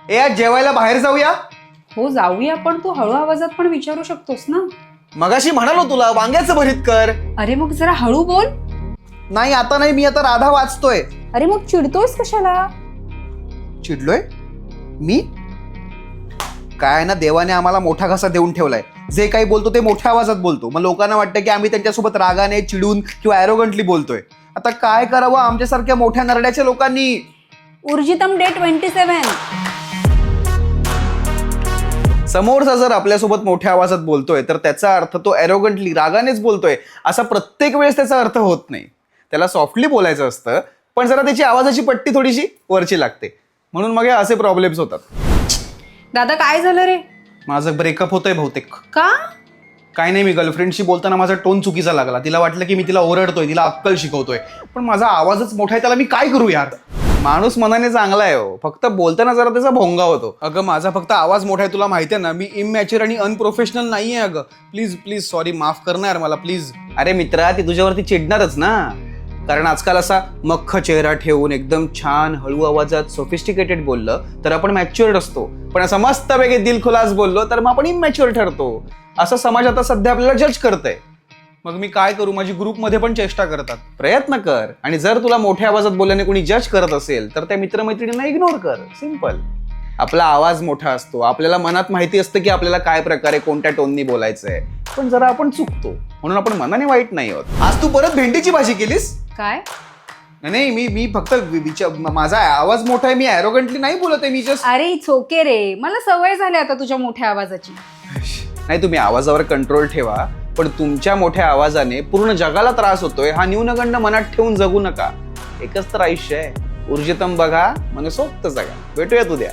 आज जेवायला बाहेर जाऊया. हो जाऊया, पण तू हळू आवाजात पण विचारू शकतोस ना. मगाशी म्हणालो तुला वांग्याचं भरीत कर. अरे मग जरा हळू बोल. नाही आता नाही, मी आता राधा वाचतोय. अरे मग चिडतोयस कशाला? चिडलोय मी? काय ना, देवाने आम्हाला मोठा घसा देऊन ठेवलाय. जे काही बोलतो ते मोठ्या आवाजात बोलतो. मग लोकांना वाटतं की आम्ही त्यांच्यासोबत रागाने, चिडून किंवा ॲरोगंटली बोलतोय. आता काय करावं आमच्यासारख्या मोठ्या नरड्याच्या लोकांनी? ऊर्जितम डे 27. समोरचा जर आपल्यासोबत मोठ्या आवाजात बोलतोय तर त्याचा अर्थ तो ॲरोगंटली, रागानेच बोलतोय असा प्रत्येक वेळेस त्याचा अर्थ होत नाही. त्याला सॉफ्टली बोलायचं असतं, पण जरा त्याची आवाजाची पट्टी थोडीशी वरची लागते. म्हणून मग हे असे प्रॉब्लेम्स होतात. दादा काय झालं रे? माझं ब्रेकअप होतंय बहुतेक. का? काय नाही, मी गर्लफ्रेंडशी बोलताना माझा टोन चुकीचा लागला. तिला वाटलं की मी तिला ओरडतोय, तिला अक्कल शिकवतोय, पण माझा आवाजच मोठा आहे. त्याला मी काय करू यार? माणूस मनाने चांगला आहे हो, फक्त बोलताना जरा त्याचा भोंगा होतो. अगं माझा फक्त आवाज मोठा आहे, तुला माहिती आहे ना. मी इमॅच्युअर आणि अनप्रोफेशनल नाही आहे. अगं प्लीज प्लीज सॉरी, माफ करणार मला प्लीज. अरे मित्रा, ती तुझ्यावरती चिडणारच ना, कारण आजकाल असा मख्ख चेहरा ठेवून एकदम छान हळू आवाजात सोफिस्टिकेटेड बोललं तर आपण मॅच्युअर्ड असतो, पण असं मस्तपैकी दिलखुलास बोललो तर मग आपण इमॅच्युअर ठरतो. असं समाज आता सध्या आपल्याला जज करतंय. मग मी काय करू? माझी ग्रुपमध्ये पण चेष्टा करतात. प्रयत्न कर, आणि जर तुला मोठ्या आवाजात बोलल्याने कोणी जज करत असेल तर त्या मित्रमैत्रिणींना इग्नोर कर. सिंपल. आपला आवाज मोठा असतो, आपल्याला मनात माहिती असतं की आपल्याला काय प्रकारे कोणत्या टोननी बोलायचंय, पण जरा आपण चुकतो, म्हणून आपण मनाने वाईट नाही होत. आज तू परत भेंडीची भाजी केलीस? काय? नाही, मी फक्त माझा आवाज मोठा आहे, मी ॲरोगंटली नाही बोलत आहे. मी जस्ट अरे इट्स ओके रे, मला सवय झाली आता तुझ्या मोठ्या आवाजाची. नाही, तुम्ही आवाजावर कंट्रोल ठेवा, पण तुमच्या मोठ्या आवाजाने पूर्ण जगाला त्रास होतोय हा न्यूनगंड मनात ठेवून जगू नका. एकच तर आयुष्य आहे. ऊर्जितम बघा, मनसोक्त जगा. भेटूयात उद्या.